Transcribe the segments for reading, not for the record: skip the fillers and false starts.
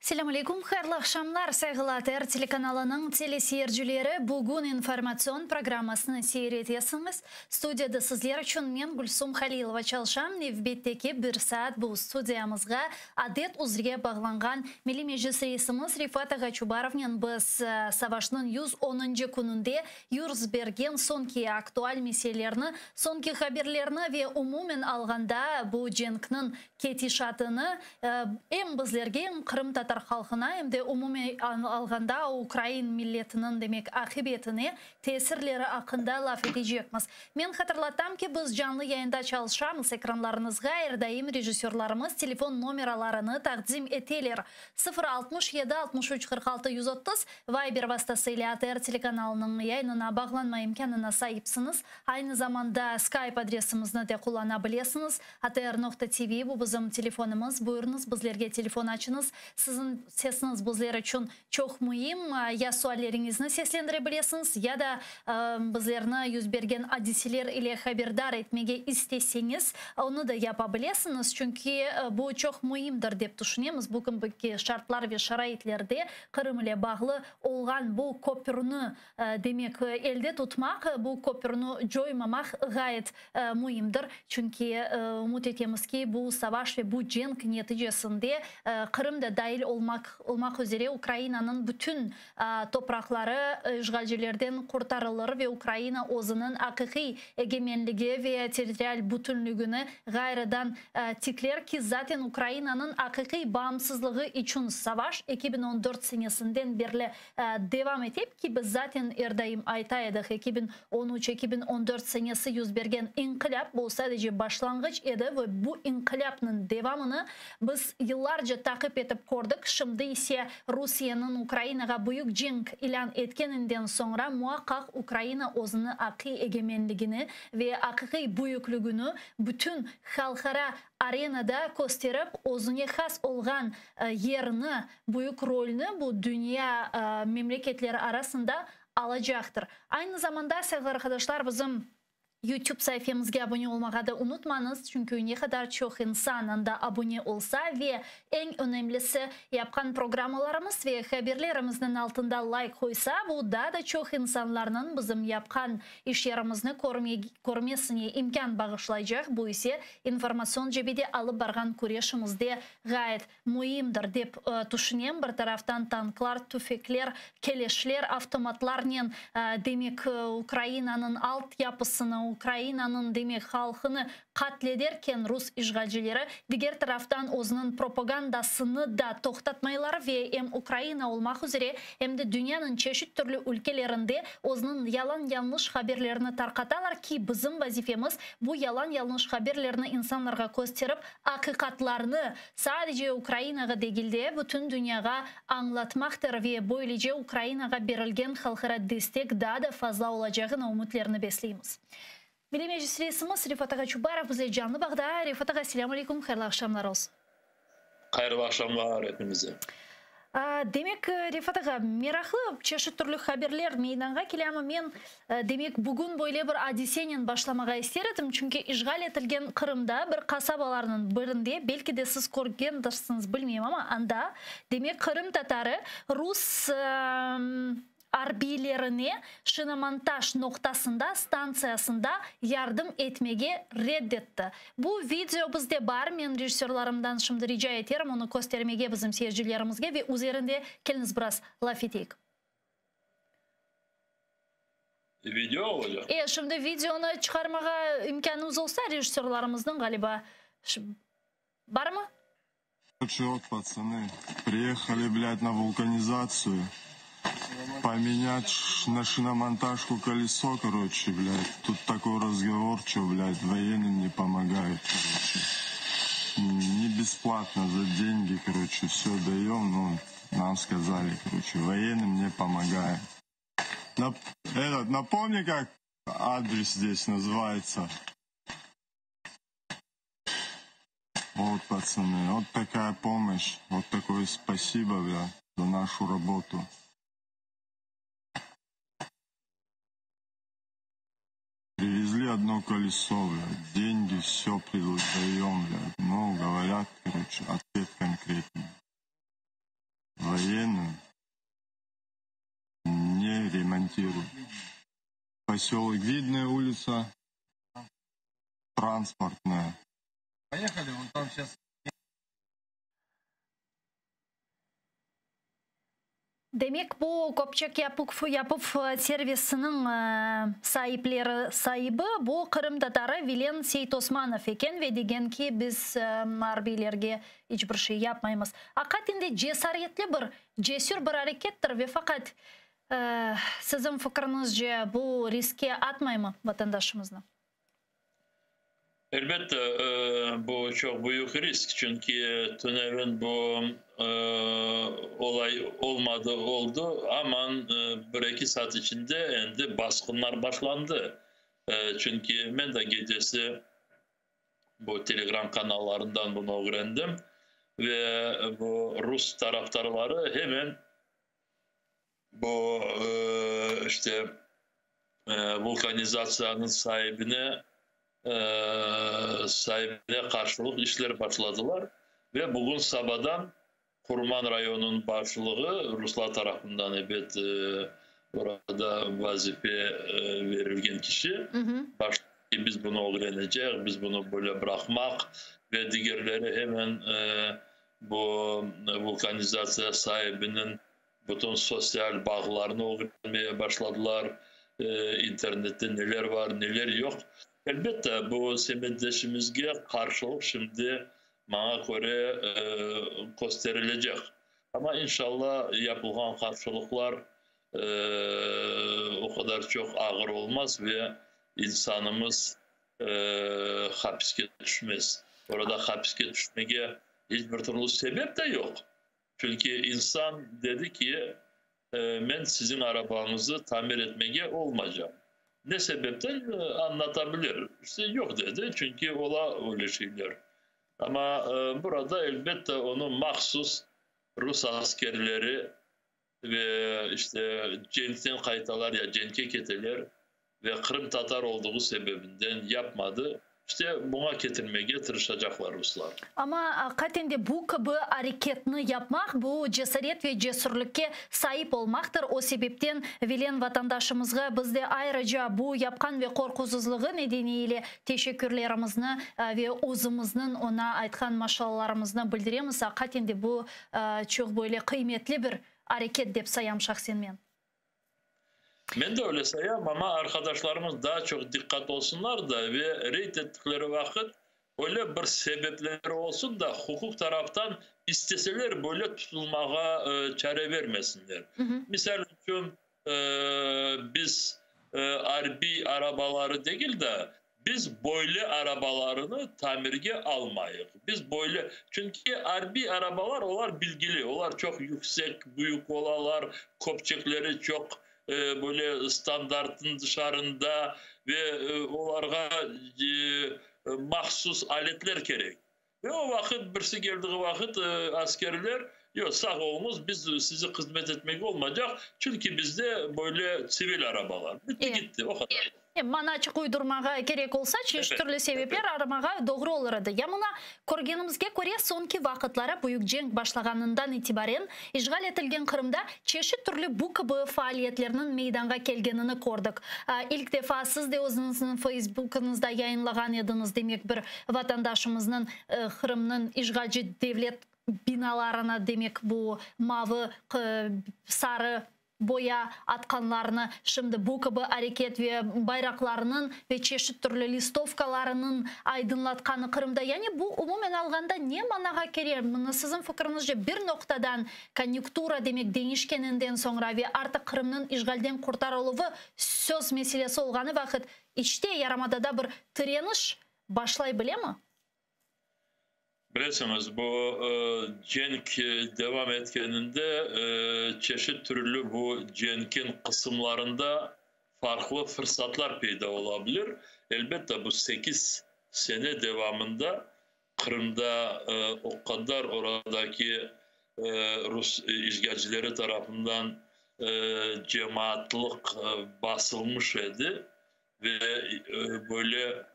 Selam aleyküm, hayırlı akşamlar. Saygılar telekanalının teleseyircileri bugün informasyon programmasını seyretesiniz. Studiyada sizler için men Gülsüm Halilova çalışam. Nevbetteki bir saat bu studiyamızga adet uzriye bağlangan Milli Meclis Reisimiz Rifat Agaçubarov'ın biz savaşının 110. gününde yürüz bergen sonki aktual meselelerini, sonki haberlerini ve umumen alganda bu cenknin ketişatını hem bizlerge hem Kırım Tatar halkına hem de umumi alganda Ukrayna milletinin demek akıbetine tesirleri hakkında laf edecekmiz. Men hatırlatam ki biz canlı yayında çalışamız ekranlarınızga her daim rejisörlerimiz telefon numaralarını takdim eteler. 067 63 46 130 Viber vasıtasıyla ATR telekanalının yayınına bağlanma imkanına sahipsiniz. Aynı zamanda Skype adresimizni de kullanabilirsiniz. ATR.tv bu bizim telefonumuz. Buyurunuz bizlerge telefon açınız. Sizin sesiniz bizler için çok mühim. Ya suallerinizni seslendirebilirsiniz ya da bizlerine yüz bergen hadiseler ile haberdar etmege isteseniz onu da yapabilirsiniz. Çünkü bu çok mühimdir dep düşünüyoruz. Bugünkü şartlar ve şaraitlerde Kırım ile bağlı olan bu köprünü demek elde tutmak, bu köprünü joymamak gayet mühimdir. Çünkü umut etemiz ki bu savaş ve bu cenk neticesinde Kırım'da dahil olmak üzere Ukrayna'nın bütün toprakları işgalcilerden kurtarılır ve Ukrayna özünün hakiki egemenliği ve territorial bütünlüğünü gayrıdan tikler ki zaten Ukrayna'nın hakiki bağımsızlığı için savaş 2014 senesinden beri devam edip ki biz zaten erdayım aytaydık 2013-2014 senesi yüz bergen inkılap bu sadece başlangıç edi ve bu inkılapın devamını biz yıllarca takip edip gördük. Şimdi ise Rusya'nın Ukrayna'ya büyük cenk ilan etkeninden sonra muhakkak Ukrayna özünün hakiki egemenliğini ve hakiki büyüklüğünü bütün halkara arenada gösterip özüne has olan yerini, büyük rolünü bu dünya memleketleri arasında alacaktır. Aynı zamanda sevgili arkadaşlar bizim YouTube sayfamızga abone olmağı da unutmanız. Çünkü ne kadar çok insanın da abone olsa ve en önemlisi yapkan programlarımız ve haberlerimizin altında like koysa bu da çok insanların bizim yapkan işlerimizni görmesine imkan bağışlayacak. Bu ise informasyon cebide alıp bargan kuryeşimizde gayet mühimdir dep düşünüyorum. Bir taraftan tanklar, tüfekler, keleşler, avtomatlarla demek Ukrayna'nın altyapısını Ukrayna'nın demek halkını katlederken Rus işgalcileri diğer taraftan özünün propagandasını da toktatmaylar ve hem Ukrayna olmak üzere hem de dünyanın çeşitli türlü ülkelerinde özünün yalan yanlış haberlerini tarqatalar ki bizim vazifemiz bu yalan yanlış haberlerini insanlara gösterip hakikatlarını sadece Ukrayna'ya değil de bütün dünyaya anlatmaktır ve böylece Ukrayna'ya verilgen halkara destek daha da fazla olacağını umutlarını besliyoruz. Milli Meclis Reisimiz Rifat Agaçubarov bize canlı bağda. Rifat Aga, selamun aleyküm, hayırlı akşamlar olsun. Hayırlı akşamlar hepinize. Demek Rifat Aga, meraklı çeşitli türlü haberler meydana kelama men demek bugün böyle bir hadisenin başlamağa isterim. Çünkü işgal etilgen Kırım'da bir kasabalarının birinde belki de siz görgendirsiniz bilmiyorum ama anda demek Kırım Tatarı Rus arbilerini şinomontaj noktasında stansiyasında yardım etmege reddetti. Bu video bizde var. Men rejisörlerimden şimdi rica ederim onu göstermege bizim seyircilerimizge ve üzerinde keliniz biraz laf edeyik. Video olacak. Şimdi videonu çıkarmağa imkanımız olsa rejisörlerimizden galiba var mı? Вот, пацаны, приехали, блядь, на вулканизацию. Поменять на шиномонтажку колесо, короче, блядь. Тут такой разговор, что, блядь, военным не помогают, короче. Не бесплатно, за деньги, короче, все даем, ну, нам сказали, короче, военным не помогают. Напомни, как адрес здесь называется. Вот, пацаны, вот такая помощь, вот такое спасибо, бля, за нашу работу. Привезли одно колесо, блядь, деньги, все даем, блядь. Ну, говорят, короче, ответ конкретный. военные не ремонтируют. Поселок Видная улица, транспортная. Поехали, вон там сейчас. Демек, bu Kopçak Yapıp servisinin sahibi bu Kırım Tatarı Vilen Seyit Osmanov eken ve degen ki biz harbilerge hiçbir şey yapmayımız. Hakikaten cesaretli bir, cesur bir harekettir ve fakat sizin fikrinizce bu riske atmay mı vatandaşımızla? Elbette bu çok büyük risk çünkü TÜNEV'in bu olay oldu ama bir iki saat içinde endi baskınlar başlandı. Çünkü ben de gecesi bu Telegram kanallarından bunu öğrendim ve bu Rus taraftarları hemen bu işte vulkanizasyonun sahibine karşılık işler başladılar ve bugün sabahdan Kurman Rayon'un başlığı Ruslar tarafından evet orada vazife verilgen kişi biz bunu öğrenecek, biz bunu böyle bırakmak ve diğerleri hemen bu vulkanizasyon sahibinin bütün sosyal bağlarını öğrenmeye başladılar. İnternette neler var neler yok. Elbette bu semeddeşimizge karşılık şimdi bana göre gösterilecek. Ama inşallah yapılan karşılıklar o kadar çok ağır olmaz ve insanımız hapiste düşmez. Orada hapiste düşmeye hiçbir türlü sebep de yok. Çünkü insan dedi ki ben sizin arabanızı tamir etmeye olmayacağım. Ne sebepten anlatabilir. İşte yok dedi çünkü ola öyle şeyler. Ama burada elbette onu mahsus Rus askerleri ve işte Cenk'ten kaytalar ya Cenk'e keteler ve Kırım Tatar olduğu sebebinden yapmadı. İşte buna getirmeye tırışacaklar Ruslar. Ama hakikaten de bu gibi hareketini yapmak, bu cesaret ve cesurlukka sahip olmaktır. O sebepten Vilen vatandaşımızga biz de ayrıca bu yapkan ve korkusuzluğu nedeniyle teşekkürlerimizni ve özümüzün ona aytkan maşallarımızını bildiremiz. Hakikaten de bu çok böyle kıymetli bir hareket dep sayam şahsen men. Ben de öyle sayam ama arkadaşlarımız daha çok dikkat olsunlar da ve reyt ettikleri vakit öyle bir sebepleri olsun da hukuk taraftan isteseler böyle tutulmaya çare vermesinler. Misal için biz harbi arabaları değil de biz böyle arabalarını tamirge almayız. Biz böyle çünkü harbi arabalar onlar bilgili, onlar çok yüksek, büyük olalar, kopçekleri çok böyle standartın dışarında ve onlara mahsus aletler gerek. Ve o vakit birisi geldiği vakit askerler yok sağ olunuz biz sizi hizmet etmek olmayacak çünkü bizde böyle sivil arabalar. Bitti gitti o kadar. Bana açık uydurmağa gerek olsa çeşitli türlü sebepler aramağa doğru olurdu. Yamına korgenimizge göre sonki vakitlara büyük cenk başlaganından itibaren işgal etilgen Kırım'da çeşitli türlü bu gibi faaliyetlerinin meydana gelgenini gördük. İlk defa siz de özünüzün Facebook'unuzda yayınlagan ediniz demek bir vatandaşımızın Kırım'ın işgalci devlet binalarına demek bu mavi, sarı boya atkanlarını şimdi bu gibi hareket ve bayraklarının ve çeşitli türlü listovkalarının aydınlatkanı Kırım'da. Yani bu umumen alganda ne managa kerer? Sizin fikrinizce bir noktadan konjunktura demek değişkeninden sonra ve artık Kırım'ın işgalden kurtarılığı söz meselesi olganı vakit işte Yaramada'da bir direniş başlayabilir mi? Bilirsiniz bu cenk devam etkeninde çeşit türlü bu cenkin kısımlarında farklı fırsatlar peyda olabilir. Elbette bu 8 sene devamında Kırım'da o kadar oradaki Rus işgalcileri tarafından cemaatlik basılmış idi ve böyle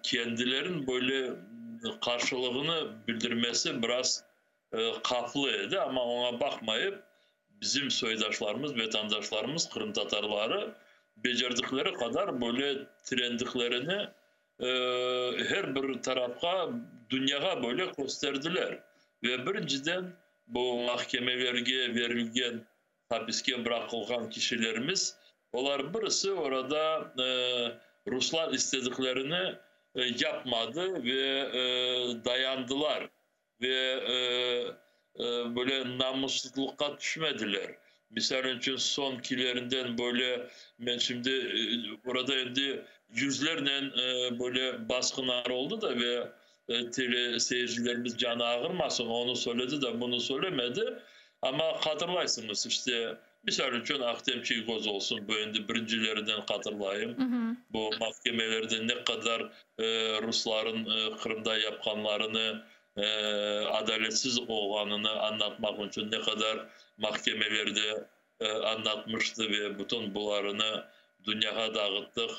kendilerin böyle karşılığını bildirmesi biraz kaplı ama ona bakmayıp bizim soydaşlarımız, vatandaşlarımız, Kırım Tatarları becerdikleri kadar böyle trendiklerini her bir tarafa, dünyaya böyle gösterdiler. Ve birinciden bu mahkemelerge verilgen, hapiske bırakılgan kişilerimiz, onlar birisi orada Ruslar istediklerini yapmadı ve dayandılar ve böyle namussuzlukla düşmediler. Misal için son kilerinden böyle ben şimdi orada indi yüzlerle böyle baskınlar oldu da ve tele seyircilerimiz canı ağırmasın onu söyledi de bunu söylemedi. Ama hatırlaysınız işte misal için Aktem Çiygoz olsun bu indi birincilerinden hatırlayayım. Bu mahkemelerde ne kadar Rusların Kırım'da yapkanlarını adaletsiz olanını anlatmak için ne kadar mahkemelerde anlatmıştı ve bütün bunlarını dünyaya dağıttık.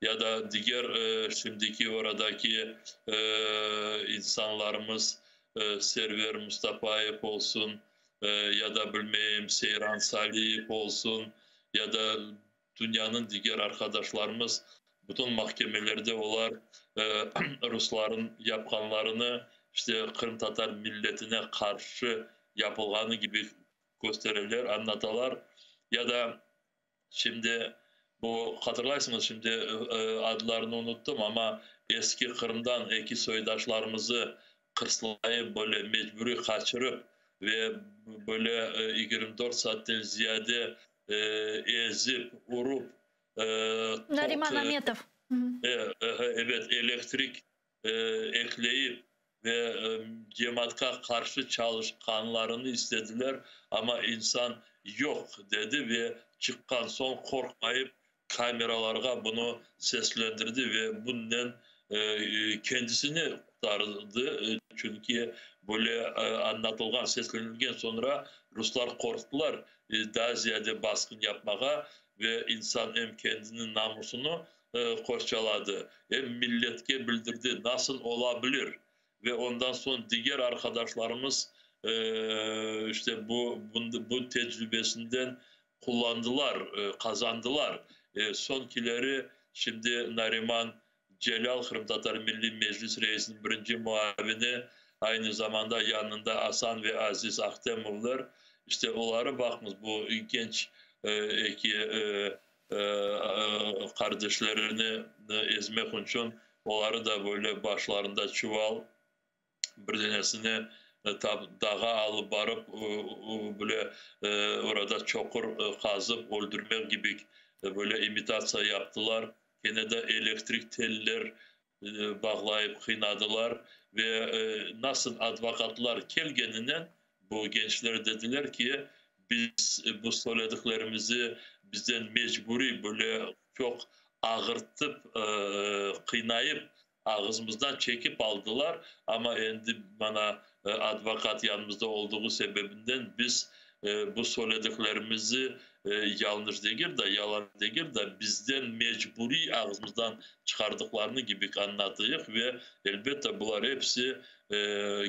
Ya da diğer şimdiki oradaki insanlarımız Server Mustafayev olsun ya da bilmeyeyim Seyran Saliyev olsun ya da dünyanın diğer arkadaşlarımız bütün mahkemelerde onlar Rusların yapkanlarını işte Kırım Tatar milletine karşı yapılganı gibi gösterirler, anlatalar. Ya da şimdi bu hatırlarsınız şimdi adlarını unuttum ama eski Kırım'dan iki soydaşlarımızı kırslayıp böyle mecburi kaçırıp ve böyle 24 saatten ziyade ezip, vurup Nariman Ametov. Evet, elektrik ekleyip ve cemaate karşı çalışkanlarını istediler ama insan yok dedi ve çıkan son korkmayıp kameralarga bunu seslendirdi ve bundan kendisini kurtardı. Çünkü böyle anlatılgan, seslenilgen sonra Ruslar korktular daha ziyade baskın yapmaya ve insan hem kendinin namusunu korçaladı. Hem milletke bildirdi nasıl olabilir ve ondan sonra diğer arkadaşlarımız işte bu tecrübesinden kullandılar, kazandılar. Sonkileri şimdi Nariman Celal Kırım Tatar Milli Meclis Reisi'nin birinci muavini aynı zamanda yanında Hasan ve Aziz Aktemovlar işte onlara bakmış bu genç iki kardeşlerini ezmek için onları da böyle başlarında çuval bir tanesini dağa alıp barıp böyle orada çokur kazıp öldürmek gibi böyle imitasyon yaptılar. Gene de elektrik teller bağlayıp kıynadılar ve nasıl advokatlar kelgenine bu gençler dediler ki biz bu söylediklerimizi bizden mecburi böyle çok ağırtıp kıynayıp ağzımızdan çekip aldılar ama endi bana advokat yanımızda olduğu sebebinden biz bu söylediklerimizi yanlış değil de yalan değil de bizden mecburi ağzımızdan çıkardıklarını gibi anlattık ve elbette bunlar hepsi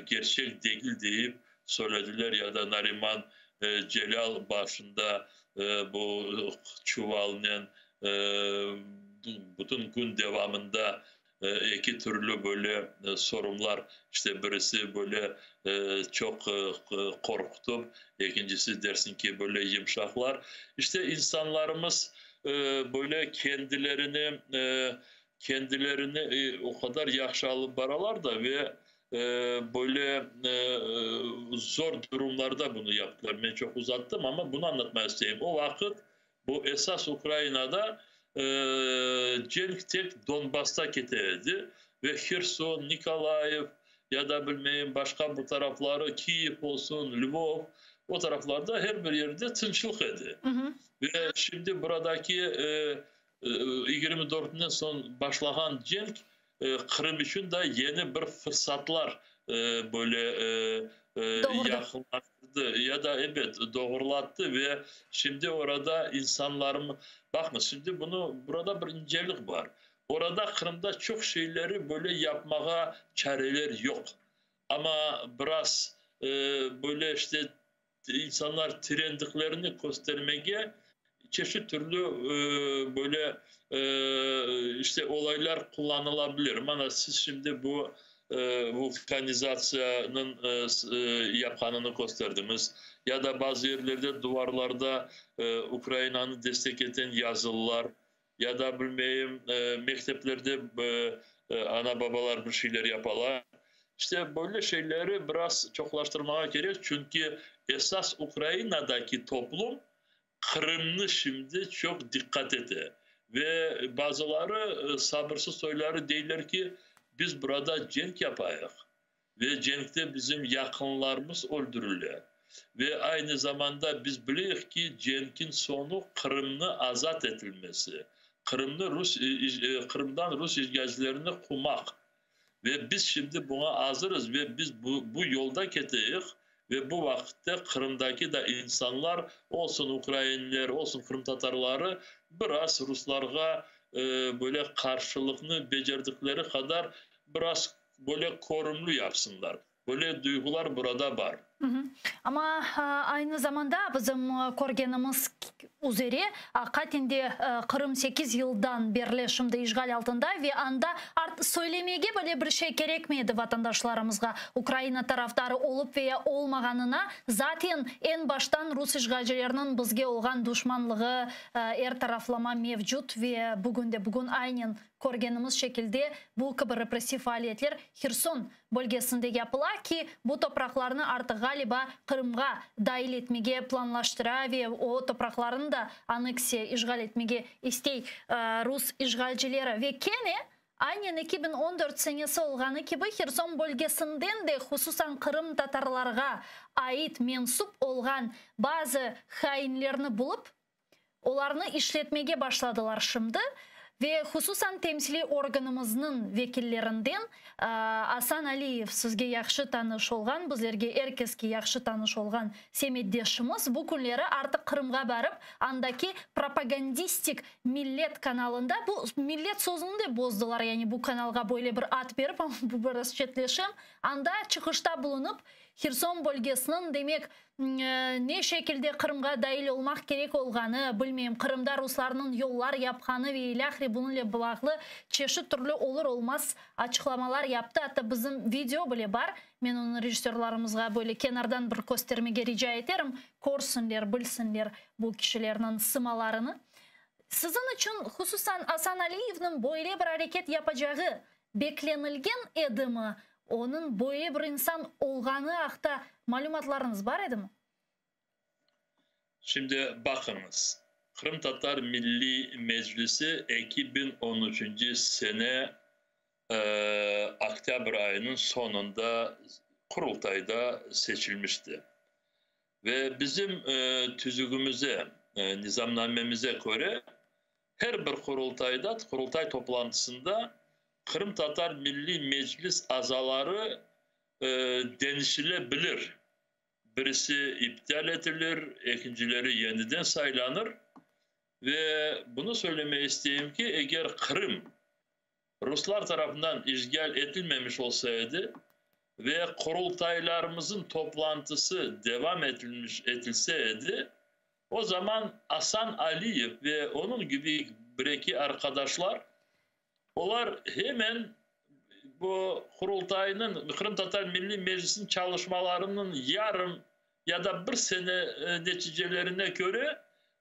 gerçek değil deyip söylediler ya da Nariman Celal başında bu çuvalının bütün gün devamında iki türlü böyle sorunlar işte birisi böyle çok korkutup ikincisi dersin ki böyle yumuşaklar işte insanlarımız böyle kendilerini o kadar yaşalı baralar da ve böyle zor durumlarda bunu yaptılar. Ben çok uzattım ama bunu anlatmaya isteyeyim. O vakit bu esas Ukrayna'da cenk tek Donbas'ta keteydi ve Kherson, Nikolaev ya da bilmeyeyim başka bu tarafları Kiev olsun, Lvov o taraflarda her bir yerde tınçlık edi. Ve şimdi buradaki 24'ünden son başlayan cenk Kırım için de yeni bir fırsatlar böyle yakınlaştırdı ya da evet doğrulattı ve şimdi orada insanlarım bakın şimdi burada bir incelik var. Orada Kırım'da çok şeyleri böyle yapmaya çareler yok. Ama biraz böyle işte insanlar trendiklerini göstermeye çeşit türlü böyle işte olaylar kullanılabilir. Ama siz şimdi bu vulkanizasyonun yapanını gösterdiniz. Ya da bazı yerlerde duvarlarda Ukrayna'nı destekleyen yazılar ya da bilmeyeyim mekteplerde ana babalar bir şeyler yaparlar. İşte böyle şeyleri biraz çoklaştırmaya gerek. Çünkü esas Ukrayna'daki toplum Kırım'ını şimdi çok dikkat ediyor. Ve bazıları sabırsız söyler değiller ki biz burada cenk yapayız. Ve cenkte bizim yakınlarımız öldürülüyor. Ve aynı zamanda biz biliyoruz ki cenkin sonu Kırım'ını azat edilmesi. Kırım'dan Rus işgalcilerini kumak. Ve biz şimdi buna hazırız ve biz bu yolda gidiyoruz. Ve bu vakitte Kırım'daki da insanlar olsun Ukraynalılar olsun Kırım Tatarları biraz Ruslarga böyle karşılıklı becerdikleri kadar biraz böyle korumlu yapsınlar. Böyle duygular burada var. Ama aynı zamanda bizim görgenimiz üzeri katinde Kırım 8 yıldan beri şimdi işgal altında ve anda söylemeye böyle bir şey gerekmedi vatandaşlarımızga. Ukrayna taraftarı olup veya olmaganına zaten en baştan Rus işgalcilerinin bizge olgan düşmanlığı taraflama mevcut ve bugün aynen görgenimiz şekilde bu gibi represif faaliyetler Kherson bölgesinde yapıla ki bu topraklarını artık galiba Kırım'a dahil etmeye planlaştıra ve o topraklarını da aneksiye işgal etmeye istey Rus işgalcileri ve kene aynen 2014 senesi olganı gibi Kherson bölgesinden de hususan Kırım Tatarlarga ait mensup olgan bazı hainlerini bulup onlarını işletmeye başladılar şimdi. Ve hususan temsili organımızın vekillerinden Hasan Aliyev sizge yaxşı tanış olgan, bizlerge herkeske yaxşı tanış olgan semeddeşimiz bu günleri artık Kırım'a barıp andaki propagandistik millet kanalında bu millet sözünü de bozdular. Yani bu kanalga böyle bir ad verip ama bu biraz çetleşim anda çıkışta bulunup Kherson bölgesinin demek ne şekilde Kırım'a dahil olmak gerek olganı bilmeyim. Kırım'da Ruslarının yollar yapkanı ve ilahri bununla bağlı çeşit türlü olur olmaz açıklamalar yaptı. Hatta bizim video bile var. Ben onun rejisörlerimizga böyle kenardan bir göstermeye rica ederim. Korsunlar, bilsinler bu kişilerin sımalarını. Sizin için hususan Hasan Aliyev'nin böyle bir hareket yapacağı beklenilgen edi mi? Onun böyle bir insan olganı haqda malumatlarınız var edi mi? Şimdi bakınız. Kırım Tatar Milli Meclisi 2013 sene Oktyabr ayının sonunda kurultayda seçilmişti. Ve bizim tüzüğümüze, nizamnamemize göre her bir kurultay toplantısında Kırım Tatar Milli Meclis azaları değişilebilir. Birisi iptal edilir, ikincileri yeniden saylanır. Ve bunu söylemeyi isteyeyim ki eğer Kırım Ruslar tarafından işgal edilmemiş olsaydı ve kurultaylarımızın toplantısı devam edilseydi o zaman Hasan Aliyev ve onun gibi bir iki arkadaşlar onlar hemen bu kurultayının Kırım Tatar Milli Meclisi'nin çalışmalarının yarım ya da bir sene neticelerine göre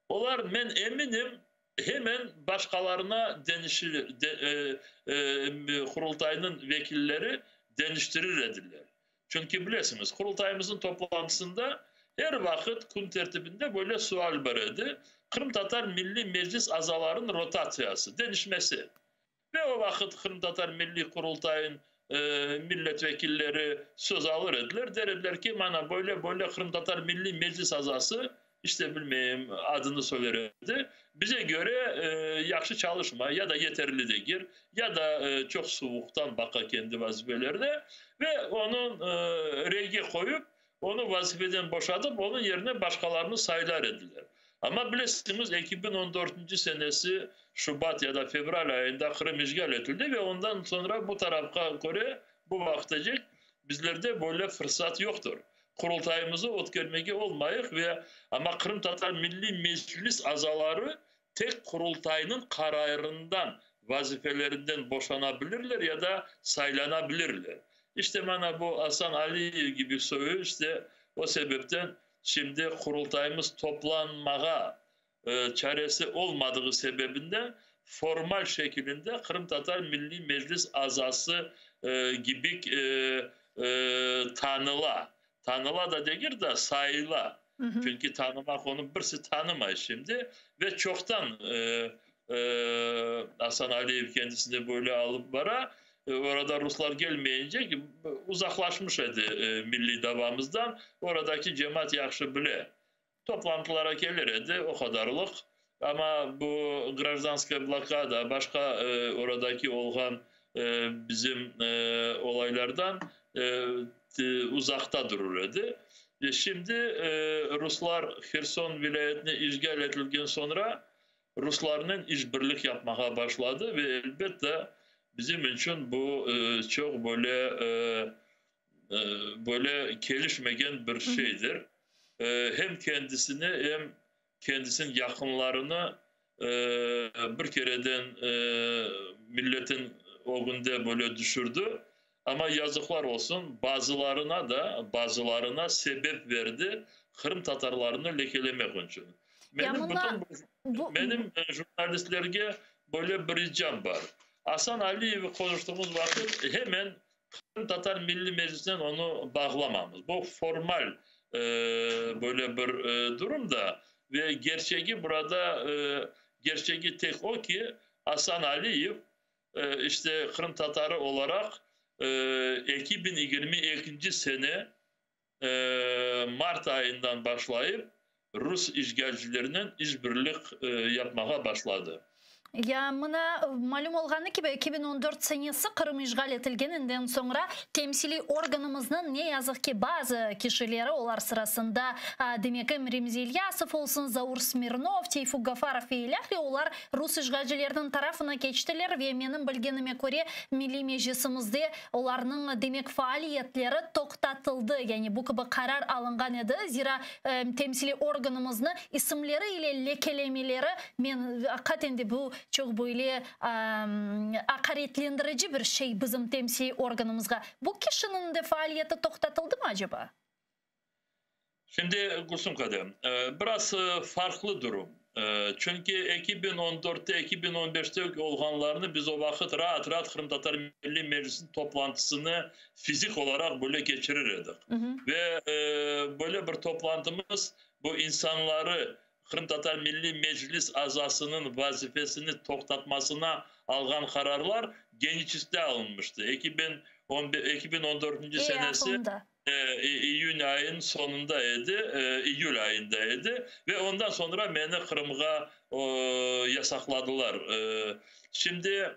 onlar ben eminim hemen başkalarına kurultayının vekilleri değiştirirdiler. Çünkü bilirsiniz kurultayımızın toplantısında her vakit gün tertibinde böyle sual vardı. Kırım Tatar Milli Meclis azalarının rotasyası, değişmesi. Ve o vakit Kırım Tatar Milli Kurultay'ın milletvekilleri söz alır ediler. Derediler ki bana böyle Kırım Tatar Milli Meclis azası işte bilmeyeyim adını söylerdi. Bize göre yaxşı çalışma ya da yeterli değil ya da çok soğuktan baka kendi vazifelerine ve onun regi koyup onu vazifeden boşatıp onun yerine başkalarını saylar ediler. Ama bilirsiniz 2014 senesi Şubat ya da Fevral ayında Kırım işgal edildi ve ondan sonra bu tarafa göre bu vaktecik bizlerde böyle fırsat yoktur. kurultayımızı ötkürmege olmayık ve ama Kırım Tatar Milli Meclis azaları tek kurultayının kararından, vazifelerinden boşanabilirler ya da saylanabilirler. İşte bana bu Hasan Aliyev gibi söylüyor, işte o sebepten şimdi kurultayımız toplanmağa çaresi olmadığı sebebinden formal şekilde Kırım Tatar Milli Meclis azası gibi tanıla da değil de sayıla. Çünkü tanımak onun birisi tanımay şimdi ve çoktan Hasan Aliyev kendisini böyle alıp bara orada Ruslar gelmeyince uzaklaşmış idi milli davamızdan. Oradaki cemaat yaxşı bile. Toplantılara gelir idi o kadarlık. Ama bu gражданская blokada başka oradaki olan bizim olaylardan uzakta durur idi. Şimdi Ruslar Kherson vilayetine işgal edilgen sonra Ruslarla işbirlik yapmaya başladı ve elbette bizim için bu çok böyle gelişmegen bir şeydir. Hem kendisini hem kendisinin yakınlarını bir kereden milletin o günde böyle düşürdü. Ama yazıklar olsun bazılarına sebep verdi Kırım Tatarlarını lekelemek için. Benim jurnalistlerge böyle bir ricam var. Hasan Aliyev'i konuştuğumuz vakit hemen Kırım Tatar Milli Meclisi'nden onu bağlamamız. Bu formal böyle bir durumda ve gerçeği burada gerçeği tek o ki Hasan Aliyev işte Kırım Tatarı olarak 2022 sene Mart ayından başlayıp Rus işgalcilerinin işbirlik yapmaya başladı. Ya mına malum olğanı gibi 2014 senesi Kırım işgal etilgeninden sonra temsili organımızın ne yazık ki bazı kişileri olar sırasında demek Remzi İlyasov olsun, Zaur Smirnov, Teyfuk Gafarov ve olar Rus işgalcilerinin tarafına geçtiler ve benim bilgenime göre Milli Meclisimizde onların demek faaliyetleri toktatıldı. Yani bu gibi karar alıngan idi. Zira temsili organımızın isimleri ile lekelemeleri men hakikaten bu çok böyle hakaretlendirici bir şey bizim temsili organımızga. Bu kişinin de faaliyeti toktatıldı mı acaba? Şimdi Gülsüm Kadem, biraz farklı durum. Çünkü 2014'te 2015'te olganlarını biz o vakit rahat Kırım Tatar Milli Meclisi'nin toplantısını fizik olarak böyle geçirirdik. Ve böyle bir toplantımız bu insanları Kırım Tatar Milli Meclis azasının vazifesini toktatmasına algan kararlar Geniçis'te alınmıştı. 2014. senesi İyun ayının sonundaydı, İyül ayındaydı ve ondan sonra beni Kırım'a yasakladılar. Şimdi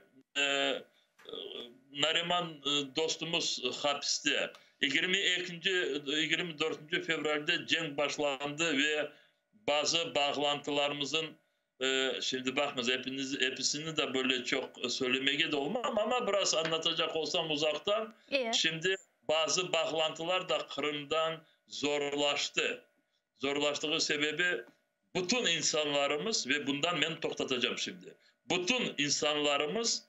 Nariman dostumuz hapiste. 24. fevralde cenk başlandı ve bazı bağlantılarımızın şimdi bakınız hepsini de böyle çok söylemeye de olmam ama biraz anlatacak olsam uzaktan. Şimdi bazı bağlantılar da Kırım'dan zorlaştı. Zorlaştığı sebebi bütün insanlarımız ve bundan ben toktatacağım şimdi. Bütün insanlarımız,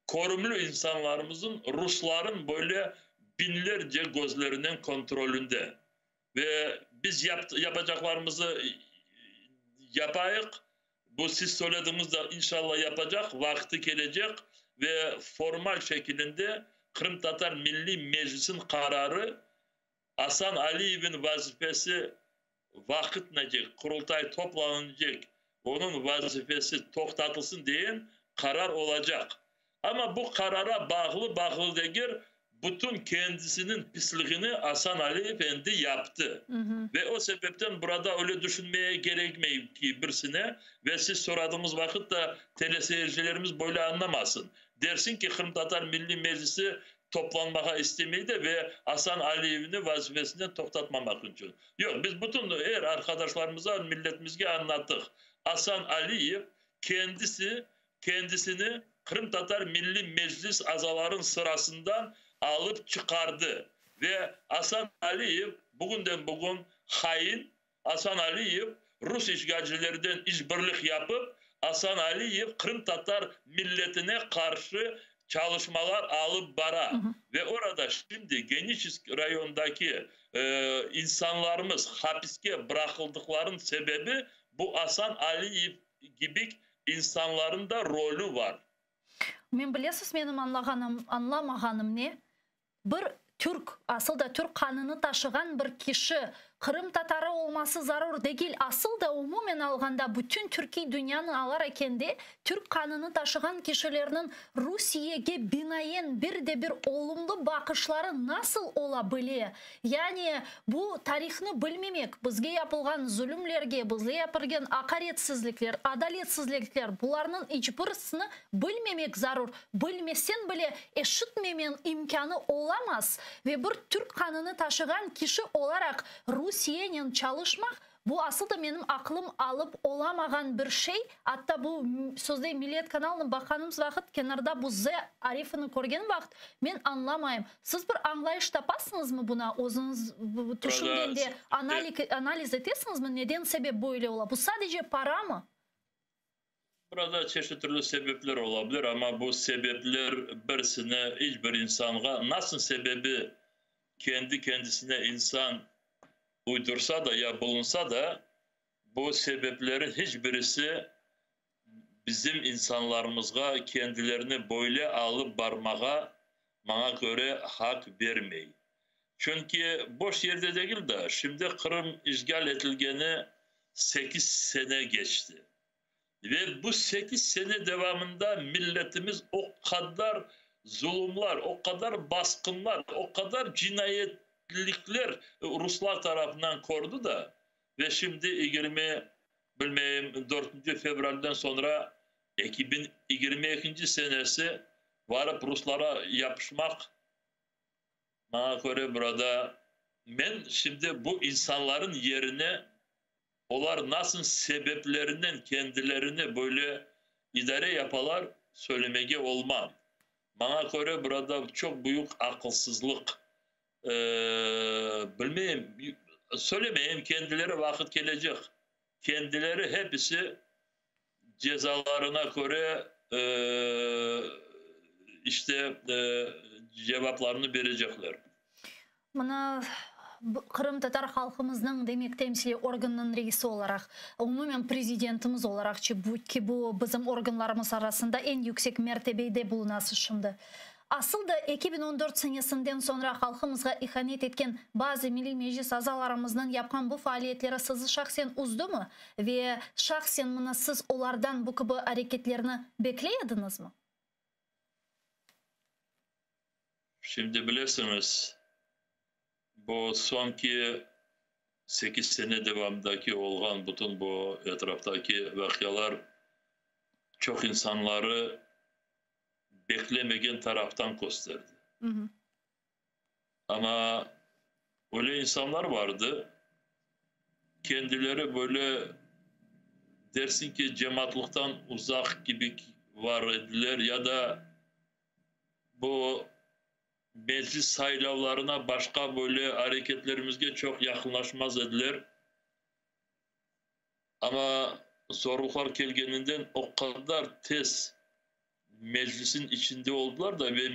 korumlu insanlarımızın Rusların böyle binlerce gözlerinin kontrolünde. Ve biz yapacaklarımızı yapayık. Bu siz söylediğimizde inşallah yapacak. Vakti gelecek ve formal şekilde Kırım Tatar Milli Meclis'in kararı Hasan Aliyev'in vazifesi vakitlenecek, kurultay toplanacak, onun vazifesi toktatılsın diyen karar olacak. Ama bu karara bağlı değil, bütün kendisinin pisliğini Hasan Ali Efendi yaptı. Ve o sebepten burada öyle düşünmeye gerekmiyor ki birisine ve siz soradığımız vakit de teleseyircilerimiz böyle anlamasın. Dersin ki Kırım Tatar Milli Meclisi toplanmaya istemeydi ve Hasan Aliyev'ini vazifesinden toktatmamak için. Yok, biz bütün eğer arkadaşlarımıza, milletimize anlattık. Hasan Aliyev kendisini Kırım Tatar Milli Meclis azaların sırasından alıp çıkardı ve Hasan Aliyev bugünden bugün hain. Hasan Aliyev Rus işgalcilerden işbirlik yapıp Hasan Aliyev Kırım Tatar milletine karşı çalışmalar alıp bara ve orada şimdi Geniçisk rayondaki insanlarımız hapiske bırakıldıkların sebebi bu Hasan Aliyev gibi insanların da rolü var. Men bilesiz benim anlamağanım ne? Bir Türk, asıl da Türk kanını taşıgan bir kişi Kırım Tatarı olması zarur değil. Asıl da umumen alganda bütün Türkiye dünyanın alar ekende Türk kanını taşıgan kişilerinin Rusiye'ye binayen bir olumlu bakışları nasıl olabilir? Yani bu tarihini bilmemek, bizge yapılgan zulümlerge, bizge yapılgan akaretsizlikler, adaletsizlikler, bularının hiçbirisini bilmemek zarur. Bilmesen bile eşitmemen imkanı olamaz. Ve bir Türk kanını taşıgan kişi olarak Rusiye'nin çalışmak bu asıl da benim aklım alıp olamagan bir şey. Hatta bu sözde Milliyet kanalının bakanımız vakit kenarda bu Z arifini korgen vakit ben anlamayayım. Siz bir anlayış tapasınız mı buna? Özünüz düşüngende analiz etesiniz mi? Neden sebep böyle ola? Bu sadece para mı? Burada çeşitli sebepler olabilir ama bu sebepler birisine hiçbir insana nasıl sebebi kendi kendisine insan uydursa da ya bulunsa da bu sebeplerin hiçbirisi bizim insanlarımızga kendilerini böyle alıp barmağa bana göre hak vermeyi. Çünkü boş yerde değil de şimdi Kırım işgal edilgeni 8 sene geçti. Ve bu 8 sene devamında milletimiz o kadar zulümler, o kadar baskınlar, o kadar cinayetlikler Ruslar tarafından kordu da ve şimdi 4. Fevral'den sonra 2022 senesi varıp Ruslara yapışmak bana göre burada ben şimdi bu insanların yerine onlar nasıl sebeplerinden kendilerini böyle idare yapalar söylemeye olmam. Bana göre burada çok büyük akılsızlık. Bilmeyeyim, söylemeyeyim kendileri vakit gelecek. Kendileri hepsi cezalarına göre cevaplarını verecekler. Bana Kırım Tatar halkımızın demek temsili organının reisi olarak, umumen prezidentimiz olarak ki bu bizim organlarımız arasında en yüksek mertebede bulunası şimdi. Asıl da 2014 senesinden sonra halkımızga ihanet etken bazı Milli Meclis azalarımızdan yapkan bu faaliyetleri sizi şahsen uzdu mu? Ve şahsen bunu siz onlardan bu gibi hareketlerini bekleyediniz mi? Şimdi bilirsiniz, bu sonki 8 sene devamındaki olan bütün bu etraftaki vakalar çok insanları beklemeyen taraftan gösterdi. Ama öyle insanlar vardı, kendileri böyle dersin ki cemaatlıktan uzak gibi var ediler ya da bu meclis sayılavlarına başka böyle hareketlerimizge çok yakınlaşmaz ediler. Ama zorluklar gelgeninden o kadar tez meclisin içinde oldular da ve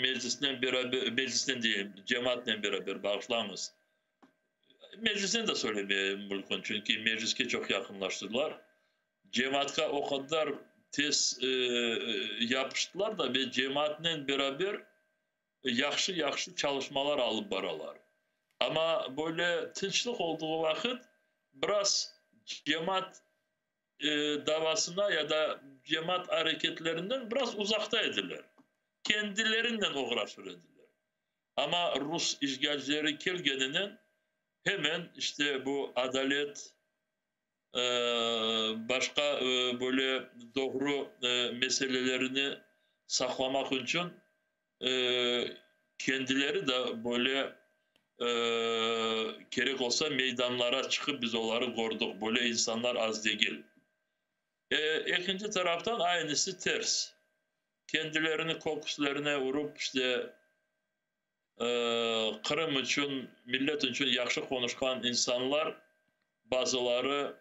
meclisten diyeyim, cemaatle beraber bağışlamız. Meclisten de söylemeyeyim mümkün çünkü mecliske çok yakınlaştılar. Cemaatka o kadar tez yapıştılar da ve cemaatle beraber yaxşı çalışmalar alıp baralar. Ama böyle tinçlik olduğu vakit biraz cemaat davasına ya da cemaat hareketlerinden biraz uzakta edilir. Kendilerinden uğraşır edilir. Ama Rus işgalcileri kelgeninin hemen işte bu adalet başka böyle doğru meselelerini saklamak için kendileri de böyle gerek olsa meydanlara çıkıp biz onları koruduk. Böyle insanlar az değil. İkinci taraftan aynısı ters. Kendilerini kokuslarına vurup işte Kırım için, millet için yaxşı konuşkan insanlar bazıları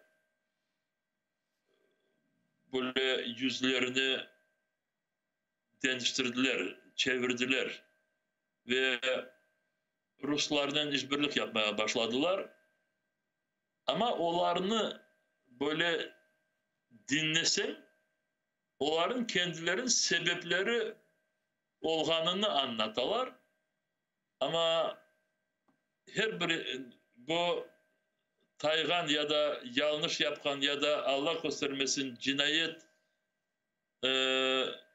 böyle yüzlerini değiştirdiler, çevirdiler ve Ruslardan işbirlik yapmaya başladılar. Ama onlarını böyle dinlesen, onların kendilerinin sebepleri olganını anlatalar. Ama her bir bu taygan ya da yanlış yapkan ya da Allah göstermesin cinayet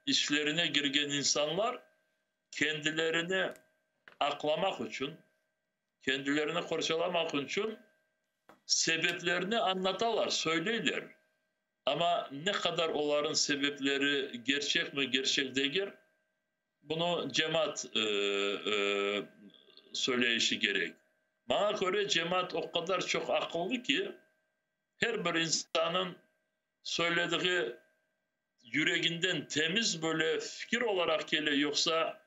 işlerine girgen insanlar kendilerini aklamak için, kendilerini kurcalamak için sebeplerini anlatarlar, söylerler. Ama ne kadar onların sebepleri gerçek mi, gerçek değil, bunu cemaat söyleyişi gerek. Bana göre cemaat o kadar çok akıllı ki her bir insanın söylediği yüreğinden temiz böyle fikir olarak geliyor, yoksa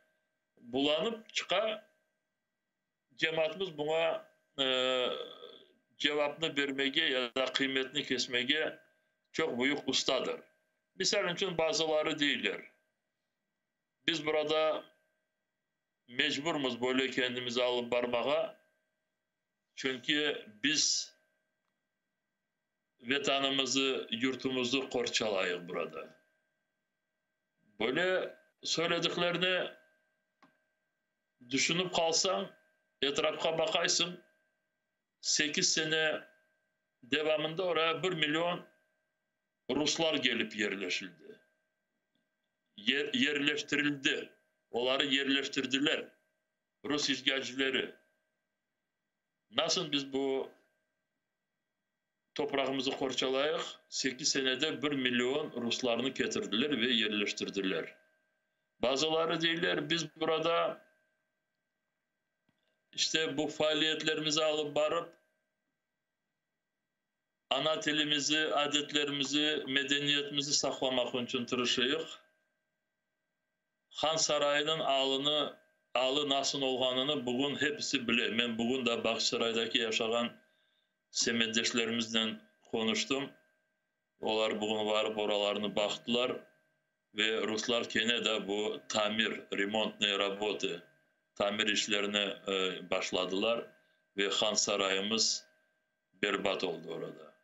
bulanıp çıkar. Cemaatimiz buna cevabını vermeye ya da kıymetini kesmeye çok büyük ustadır. Misal için bazıları değiller. Biz burada mecburumuz böyle kendimizi alıp barmağa. Çünkü biz vatanımızı, yurtumuzu korçalayız burada. Böyle söylediklerini düşünüp kalsan, etrafa bakaysın, 8 sene devamında oraya 1 milyon Ruslar gelip yerleşildi. Yerleştirildi. Onları yerleştirdiler. Rus işgalcileri. Nasıl biz bu toprağımızı korçalayık? 8 senede 1 milyon Ruslarını getirdiler ve yerleştirdiler. Bazıları değiller, biz burada işte bu faaliyetlerimizi alıp barıp ana dilimizi, adetlerimizi, medeniyetimizi saklamak için tırışıyıq. Han Sarayı'nın alı nasıl olganını bugün hepsi bilir. Ben bugün de Bakçısaray'daki yaşayan semedeşlerimizle konuştum. Onlar bugün varıp oralarını baktılar ve Ruslar gene de bu tamir, remontne работы, tamir işlerine başladılar ve Han Sarayımız berbat oldu orada.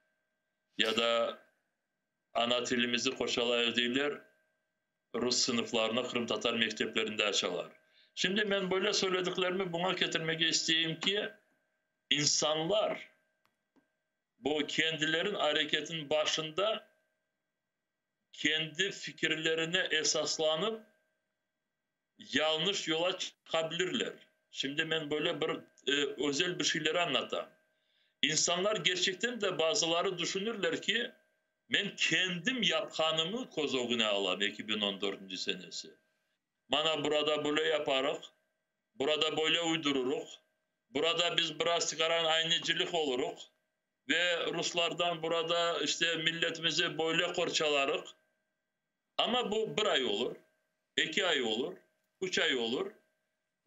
Ya da ana dilimizi koşalayır değiller, Rus sınıflarını Kırım Tatar mekteplerinde açarlar. Şimdi ben böyle söylediklerimi buna getirmek isteyeyim ki insanlar bu kendilerin hareketin başında kendi fikirlerine esaslanıp yanlış yola çıkabilirler. Şimdi ben böyle bir özel bir şeyleri anlatayım. İnsanlar gerçekten de bazıları düşünürler ki ben kendim yapkanımı kozoguna alam 2014 senesi. Bana burada böyle yaparız, burada böyle uydururuz, burada biz biraz çıkaran aynıcılık oluruz ve Ruslardan burada işte milletimizi böyle korçalarız. Ama bu 1 ay olur, 2 ay olur, 3 ay olur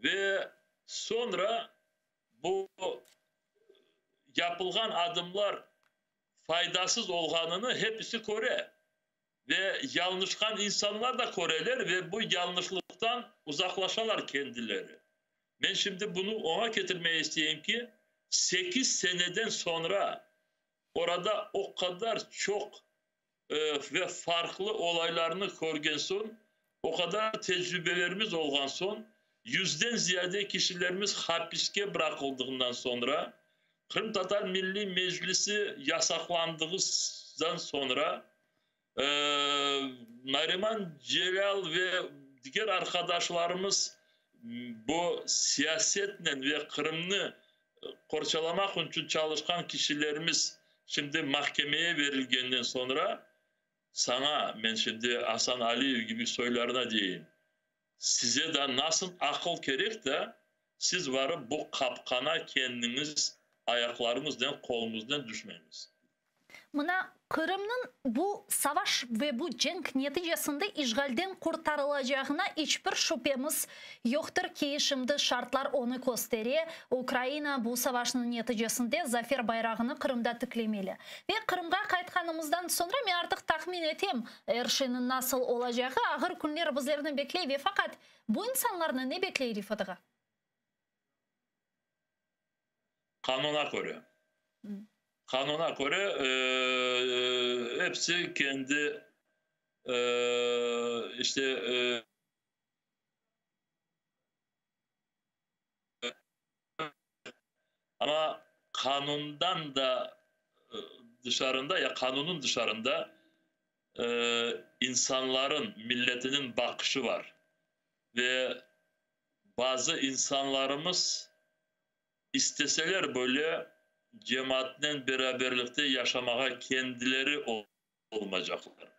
ve sonra bu yapılgan adımlar faydasız olganını hepsi kore ve yanlışkan insanlar da koreler ve bu yanlışlıktan uzaklaşarlar kendileri. Ben şimdi bunu ona getirmeye isteyeyim ki 8 seneden sonra orada o kadar çok ve farklı olaylarını görgen son, o kadar tecrübelerimiz olgan son, 100'den ziyade kişilerimiz hapiske bırakıldığından sonra Kırım Tatar Milli Meclisi yasaklandığından sonra Nariman Celal ve diğer arkadaşlarımız bu siyasetle ve Kırım'ı korçalamak için çalışkan kişilerimiz şimdi mahkemeye verilgenden sonra sana ben şimdi Hasan Aliyev gibi soylarına diyeyim. Size de nasıl akıl gerek de siz varıp bu kapkana kendiniz ayaklarımızdan, kolumuzdan düşmemiz. Mına Kırım'ın bu savaş ve bu cenk neticesinde işgalden kurtarılacağına hiçbir şüphemiz yoktur ki şimdi şartlar onu gösteriyor. Ukrayna bu savaşın neticesinde zafer bayrağını Kırım'da tıklemeli. Ve Kırım'a kayıtkanımızdan sonra ben artık tahmin ettim erişinin nasıl olacağı. Ağır günler bizlerini bekliyor ve fakat bu insanlarını ne bekliyor Rifat? Kanuna göre. Kanuna göre hepsi kendi ama kanundan da dışarında ya kanunun dışarında insanların, milletinin bakışı var. Ve bazı insanlarımız isteseler böyle cemaatle beraberlikte yaşamaya kendileri olmayacaklar.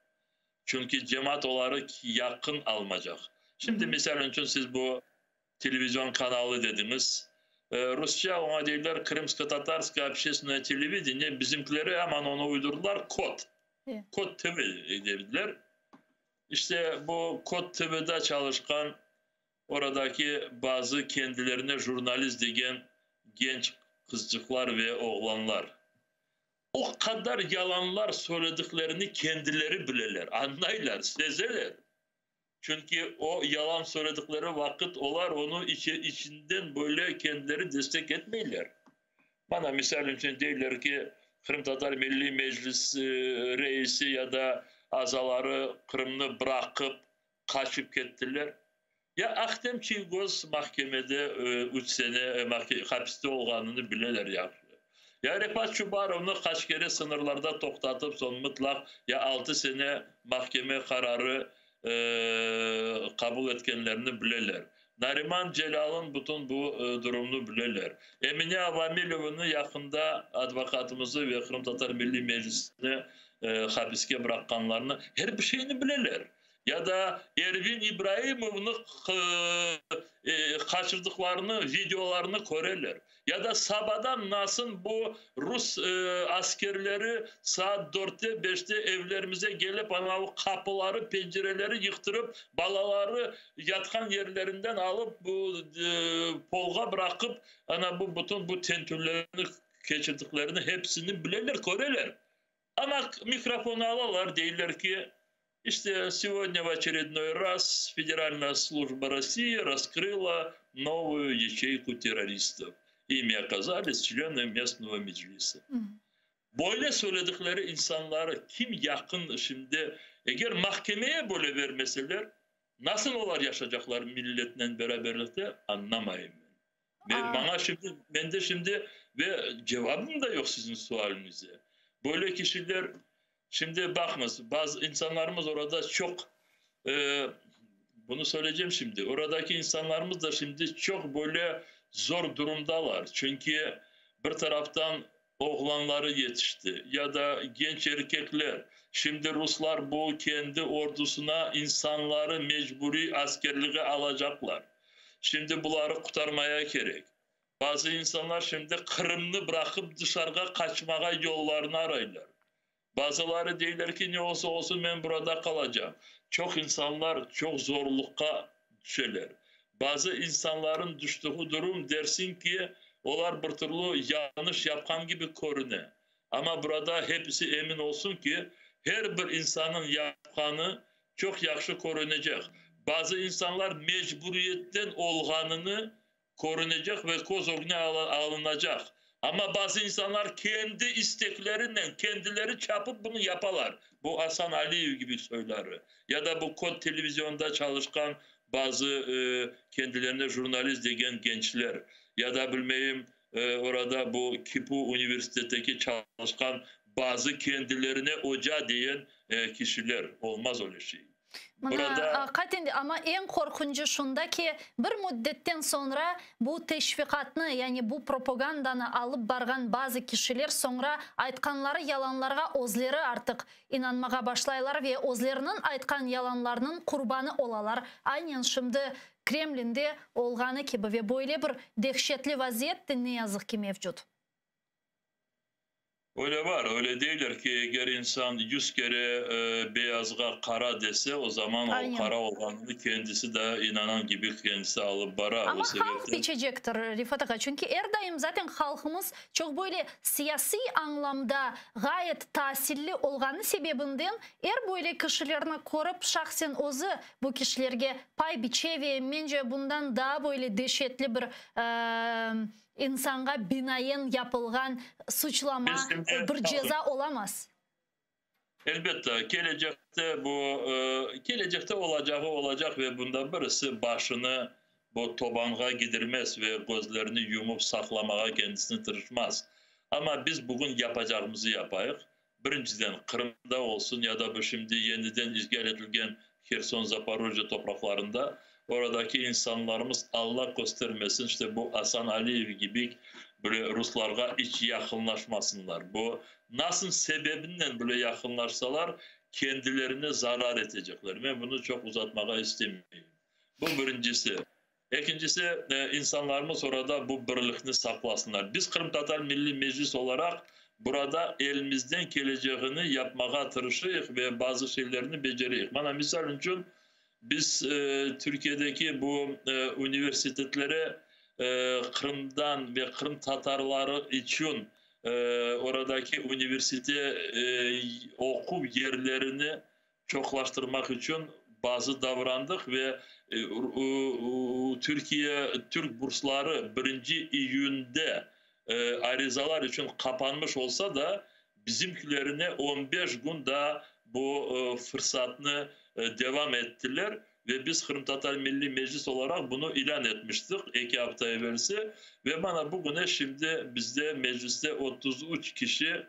Çünkü cemaat onları yakın almayacak. Şimdi misal için siz bu televizyon kanalı dediniz. Rusça ona değiller Kırımsko-Tatarska Общественное телевидение. Bizimkileri hemen onu uydurdular. Kod. Kod TV dediler. İşte bu Kod TV'de çalışkan oradaki bazı kendilerine jurnalist diyen genç kızcıklar ve oğlanlar o kadar yalanlar söylediklerini kendileri bilirler, anlayırlar, sezerler. Çünkü o yalan söyledikleri vakit olar onu içinden böyle kendileri destek etmeyirler. Bana misal için derler ki Kırım Tatar Milli Meclis reisi ya da azaları Kırım'ı bırakıp kaçıp gittiler. Ya Akdem Çilgoz mahkemede 3 sene hapiste olganını bilirler ya. Ya Refat Çubarov'unu kaç kere sınırlarda toktatıp son mutlak ya 6 sene mahkeme kararı kabul etkenlerini bilirler. Nariman Celal'ın bütün bu durumunu bilirler. Emine Avamilov'unu yakında advokatımızı ve Kırım Tatar Milli Meclisi'ne hapiske bırakanlarını her bir şeyini bilirler. Ya da Ervin İbrahimov'unu kaçırdıklarını, videolarını görürler. Ya da Sabah'dan nasıl bu Rus askerleri saat 4'te 5'te evlerimize gelip o kapıları, pencereleri yıktırıp balaları yatkan yerlerinden alıp bu polga bırakıp bütün bu tentürlerini geçirdiklerini hepsini bilirler, görürler. Ama mikrofonu alırlar, değiller ki işte сегодня в очередной раз Федеральная служба России раскрыла новую ячейку террористов. Ими оказались члены местного meclisi. Böyle söyledikleri insanları kim yakın şimdi eğer mahkemeye böyle vermeseler nasıl olar yaşayacaklar milletle beraberlikte anlamayayım ben. Bana şimdi ben de şimdi ve cevabım da yok sizin sualinize. Böyle kişiler şimdi bakınız bazı insanlarımız orada çok bunu söyleyeceğim şimdi. Oradaki insanlarımız da şimdi çok böyle zor durumdalar. Çünkü bir taraftan oğlanları yetişti ya da genç erkekler. Şimdi Ruslar bu kendi ordusuna insanları mecburi askerliğe alacaklar. Şimdi bunları kurtarmaya gerek. Bazı insanlar şimdi Kırım'ı bırakıp dışarıya kaçmaya yollarını arayırlar. Bazıları diyorlar ki ne olsa olsun ben burada kalacağım. Çok insanlar çok zorlukta düşerler. Bazı insanların düştüğü durum dersin ki onlar bir türlü yanlış yapan gibi görünüyor. Ama burada hepsi emin olsun ki her bir insanın yapkanı çok yaxşı görünecek. Bazı insanlar mecburiyetten olganını görünecek ve göz önüne alınacak. Ama bazı insanlar kendi isteklerinden kendileri çapıp bunu yaparlar. Bu Hasan Aliyev gibi söyler. Ya da bu Kod televizyonda çalışkan bazı kendilerine jurnalist diyen gençler. Ya da bilmeyeyim orada bu Kipu Üniversitedeki çalışkan bazı kendilerine hoca diyen kişiler. Olmaz öyle şey. Burada... Ama en korkuncu şunda ki bir müddetten sonra bu teşvikatını yani bu propagandanı alıp bargan bazı kişiler sonra aytkanları yalanlarga özleri artık inanmağa başlaylar ve özlerinin aytkan yalanlarının kurbanı olalar. Aynen şimdi Kremlin'de olganı gibi ve böyle bir dehşetli vaziyet de ne yazık ki mevcut. Öyle var, öyle değiller ki eğer insan 100 kere beyazga kara dese o zaman Aynen. o kara olanını kendisi de inanan gibi kendisi alıp bara. Ama O halk sebepten biçecektir Rifat Aga. Çünkü her daim zaten halkımız çok böyle siyasi anlamda gayet tasirli olganı sebebinden böyle kişilerine korup şahsen özü bu kişilerge pay biçe ve bence bundan daha böyle dehşetli bir insanga binaen yapılgan suçlama bir ceza olamaz. elbette gelecekte olacağı olacak ve bundan birisi başını bu tobanğa gidirmez ve gözlerini yumup saklamaya kendisini tırışmaz. Ama biz bugün yapacağımızı yapayık. Birinciden Kırım'da olsun ya da bu şimdi yeniden işgal edilgen Kherson, Zaporojye topraklarında oradaki insanlarımız Allah göstermesin işte bu Hasan Aliyev gibi böyle Ruslarga hiç yakınlaşmasınlar. Bu nasıl sebebinden böyle yakınlaşsalar kendilerine zarar edecekler. Ben bunu çok uzatmaya istemiyorum. Bu birincisi. İkincisi insanlarımız orada bu birlikini saklasınlar. Biz Kırım Tatar Milli Meclis olarak burada elimizden geleceğini yapmaya tırışıyık ve bazı şeylerini beceriyoruz. Bana misal için biz Türkiye'deki bu üniversitelere Kırım'dan ve Kırım Tatarları için oradaki üniversite okul yerlerini çoklaştırmak için bazı davrandık ve Türk bursları 1. iyun'de arizalar için kapanmış olsa da bizimkilerine 15 gün daha bu fırsatını devam ettiler ve biz Kırım Tatar Milli Meclis olarak bunu ilan etmiştik 2 hafta evvelsi ve bana bugüne şimdi bizde mecliste 33 kişi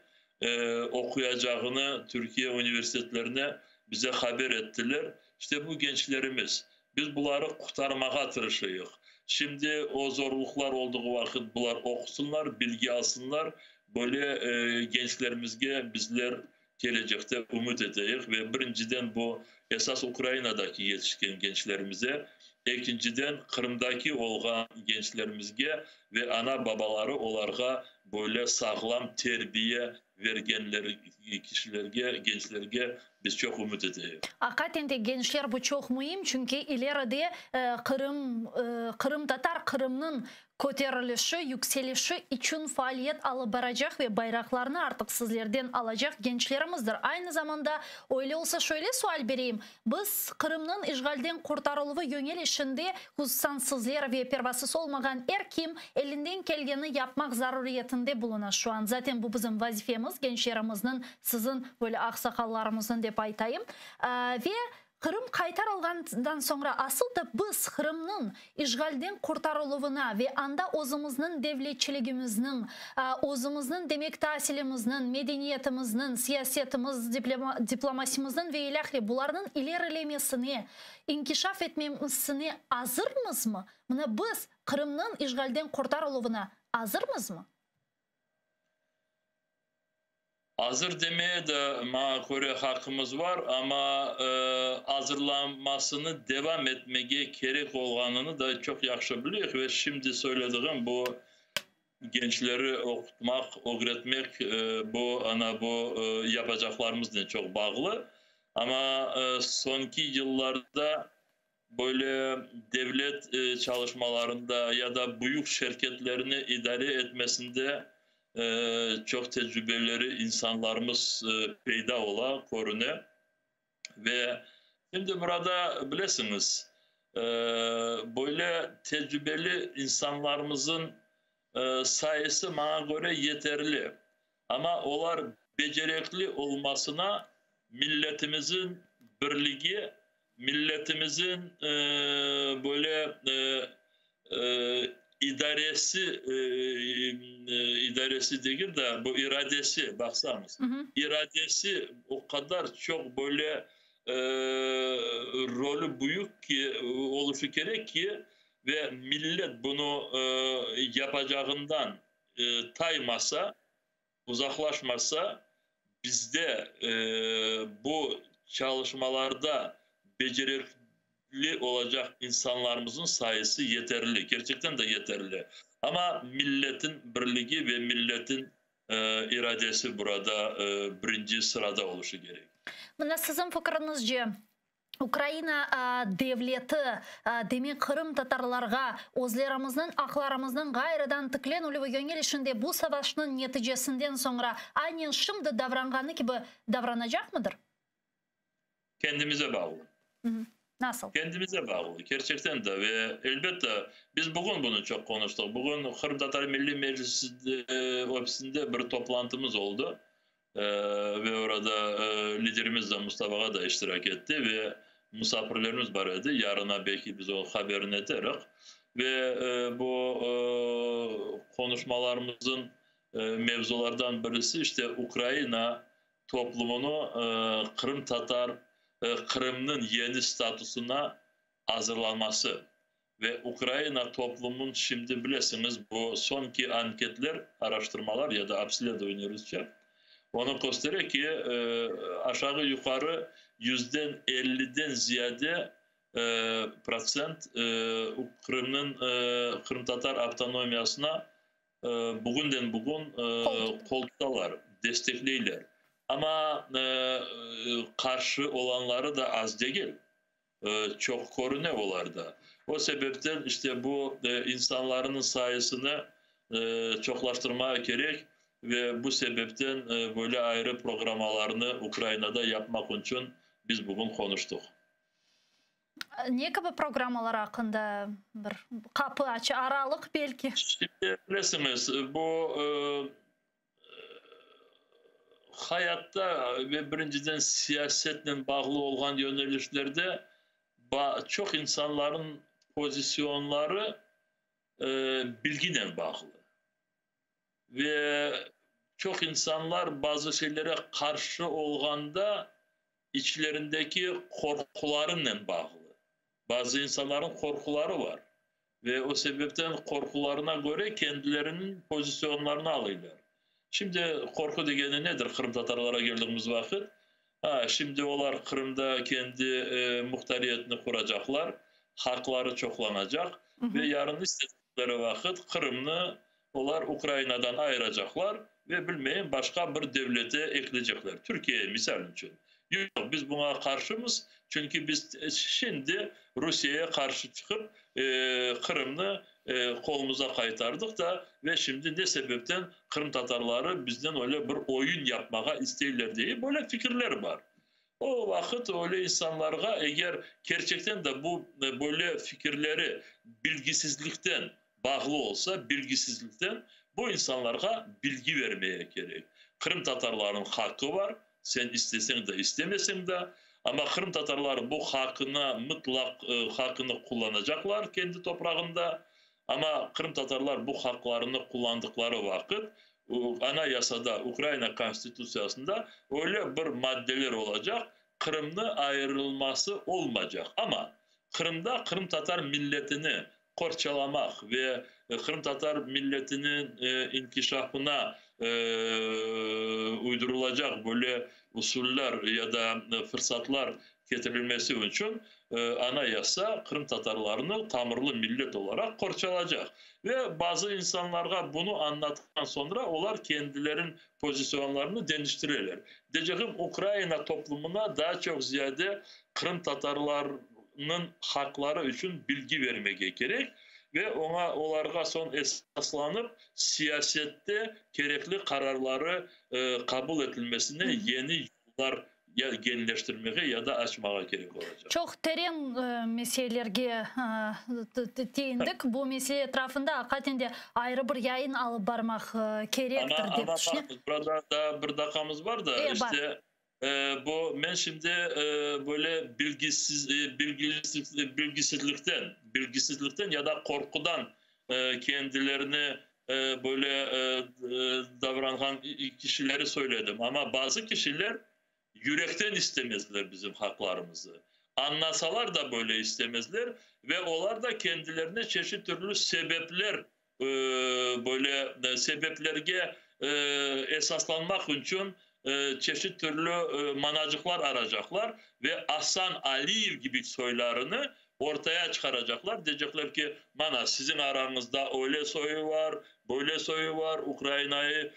okuyacağını Türkiye üniversitelerine bize haber ettiler. İşte bu gençlerimiz. Biz bunları kurtarmaya tırışıyıq. Şimdi o zorluklar olduğu vakit bunlar okusunlar, bilgi alsınlar. Böyle gençlerimizge bizler gelecekte umut edeyik ve birinciden bu esas Ukrayna'daki yetişkin gençlerimize, ikinciden Kırım'daki olgan gençlerimizge ve ana babaları onlarga böyle sağlam terbiye vergenleri kişilerge, gençlerge biz çok umut ediyoruz. Hakikaten de gençler bu çok mühim çünkü ileride Kırım Tatar Kırım'ın koterilişi, yükselişi için faaliyet alıp baracak ve bayraklarını artık sizlerden alacak gençlerimizdir. Aynı zamanda öyle olsa şöyle sual vereyim. Biz Kırım'ın işgalden kurtarılığı yönelişinde hususan sizler ve pervasız olmayan kim elinden geleni yapmak zaruriyetinde bulunan şu an. Zaten bu bizim vazifemiz gençlerimizin, sizin böyle aksakallarımızın dep aytayım. Ve Kırım kaytarılgandan sonra asıl da biz Kırım'ın işgalden kurtarılığına ve anda özümüzün devletçiligimizin, özümüzün demek tahsilimizin, medeniyetimizin, siyasetimiz, diplomasimizin ve ilahli bunların ilerlemesini, inkişaf etmemesini hazırmız mı? Buna biz Kırım'ın işgalden kurtarılığına hazırmız mı? Hazır demeye de makure hakkımız var ama hazırlanmasını devam etmeye gerek olanını da çok yaxşı biliyoruz ve şimdi söylediğim bu gençleri okutmak, öğretmek bu yapacaklarımızla çok bağlı. Ama sonki yıllarda böyle devlet çalışmalarında ya da büyük şirketlerini idare etmesinde çok tecrübeleri insanlarımız peyda ola, korune. Ve şimdi burada bilirsiniz böyle tecrübeli insanlarımızın sayısı bana göre yeterli. Ama onlar becerikli olmasına milletimizin birliği, milletimizin böyle idaresi değil de bu iradesi baksanız. İradesi o kadar çok böyle rolü büyük ki oluşu gerek ki ve millet bunu yapacağından taymasa, uzaklaşmasa bizde bu çalışmalarda becerikli olacak insanlarımızın sayısı yeterli. Gerçekten de yeterli. Ama milletin birliği ve milletin iradesi burada birinci sırada oluşu gerek. Mına sizin fikrinizce Ukrayna devleti demek Kırım Tatarlarga özlerimizden, aklarımızdan gayrıdan tıklen olup yönelişinde bu savaşın neticesinden sonra aynen şimdi davranganı gibi davranacak mıdır? Kendimize bağlı. Nasıl? Kendimize bağlı. Gerçekten de ve elbette biz bugün bunu çok konuştuk. Bugün Kırım Tatar Milli Meclisi ofisinde bir toplantımız oldu. Ve orada liderimiz de Mustafa'ya da iştirak etti ve misafirlerimiz vardı. Yarına belki biz o haberini ederek ve bu konuşmalarımızın mevzulardan birisi işte Ukrayna toplumunu Kırım Tatar Kırım'ın yeni statüsüne hazırlanması ve Ukrayna toplumun şimdi bilirsiniz bu sonki anketler, araştırmalar ya da apsile de oynuyoruzca onu gösteriyor ki aşağı yukarı %50'den ziyade prosent Kırım'ın Kırım Tatar avtonomiyasına bugünden bugün koltuktalar, destekliyorlar. Ama karşı olanları da az değil. Çok korunuyorlar da. O sebepten işte bu insanların sayısını çoklaştırmaya gerek ve bu sebepten böyle ayrı programalarını Ukrayna'da yapmak için biz bugün konuştuk. Ne gibi programalar hakkında bir kapı açı, aralık belki? Şimdi bilirsiniz bu hayatta ve birinciden siyasetle bağlı olan yönelişlerde çok insanların pozisyonları bilgiyle bağlı. Ve çok insanlar bazı şeylere karşı olganda içlerindeki korkularıyla bağlı. Bazı insanların korkuları var. Ve o sebepten korkularına göre kendilerinin pozisyonlarını alıyorlar. Şimdi korku degeni nedir Kırım Tatarlara geldiğimiz vakit? Şimdi onlar Kırım'da kendi muhtariyetini kuracaklar. Hakları çoklanacak. Ve yarın istedikleri vakit Kırım'ı onlar Ukrayna'dan ayıracaklar ve bilmeyin başka bir devlete ekleyecekler. Türkiye'ye misal için. Yok biz buna karşımız. Çünkü biz şimdi Rusya'ya karşı çıkıp Kırım'ı kolumuza kaytardık da ve şimdi ne sebepten Kırım Tatarları bizden öyle bir oyun yapmaya isterler diye böyle fikirler var. O vakit öyle insanlara eğer gerçekten de bu böyle fikirleri bilgisizlikten bağlı olsa bilgisizlikten bu insanlara bilgi vermeye gerek. Kırım Tatarların hakkı var. Sen istesen de istemesen de ama Kırım Tatarları bu hakkına mutlak hakkını kullanacaklar kendi toprağında. Ama Kırım Tatarlar bu haklarını kullandıkları vakit anayasada, Ukrayna Konstitüsyası'nda öyle bir maddeler olacak. Kırım'ın ayrılması olmayacak. Ama Kırım'da Kırım Tatar milletini korçalamak ve Kırım Tatar milletinin inkişafına uydurulacak böyle usuller ya da fırsatlar getirilmesi için anayasa Kırım Tatarlarını tamırlı millet olarak korçalacak. Ve bazı insanlara bunu anlattıktan sonra onlar kendilerinin pozisyonlarını değiştirirler. Diyeceğim Ukrayna toplumuna daha çok ziyade Kırım Tatarlarının hakları için bilgi vermeye gerek ve onlara son esaslanıp siyasette gerekli kararları kabul edilmesine yeni yollar ya genleştirmeye ya da açmaya gerek olacak. Çok derin meselelerge değindik. Bu mesele etrafında hakikaten de ayrı bir yayın alıp barmak gerektir diye düşünüyorum. Ama burada da bir dakikamız var da işte bu ben şimdi böyle bilgisizlikten ya da korkudan kendilerini böyle davranan kişileri söyledim. Ama bazı kişiler yürekten istemezler bizim haklarımızı. Anlasalar da böyle istemezler ve onlar da kendilerine çeşitli türlü sebepler böyle sebeplerge esaslanmak için çeşitli türlü manacıklar arayacaklar ve Hasan Aliyev gibi soylarını ortaya çıkaracaklar. Diyecekler ki bana sizin aranızda öyle soyu var, böyle soyu var, Ukrayna'yı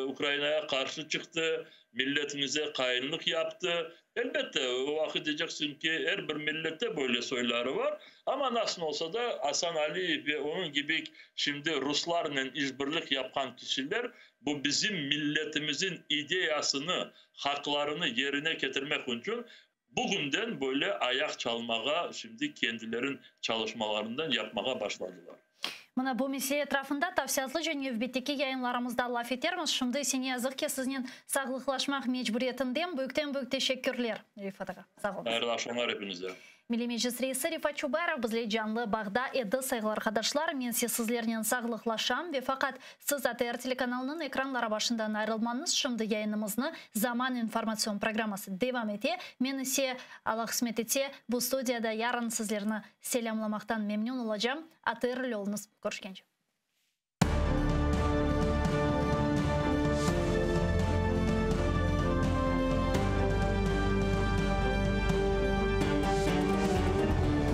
Ukrayna'ya karşı çıktı, milletimize kayınlık yaptı. Elbette o vakit diyeceksin ki her bir millette böyle soyları var. Ama nasıl olsa da Hasan Ali ve onun gibi şimdi Ruslarla işbirlik yapan kişiler bu bizim milletimizin ideyasını, haklarını yerine getirmek için bugünden böyle ayak çalmaya, şimdi kendilerin çalışmalarından yapmaya başladılar. Mına bu mesele etrafında tavsiyazlı және вбеттeki yayınlarımızda laf etermiz. Şimdi seni yazık ki sizden sağlıklaşmak mecburiyetindeyim. Büyük teşekkürler. Rifat ağa. Sağ olun. Hayırlı akşamlar hepinize. Milli Meclis Reisi Rifat Çubarov bizle canlı bağda edi saygılar arkadaşlar. Men sizlerden sağlıklaşam ve fakat siz ATR telekanalının ekranlara başından ayrılmanız. Şimdi yayınımızı Zaman informasyon programması devam ete. Men ise Allah kısmet ete bu studiyada yarın sizlerini selamlamaktan memnun olacağım. ATR olunuz. Görüşkence.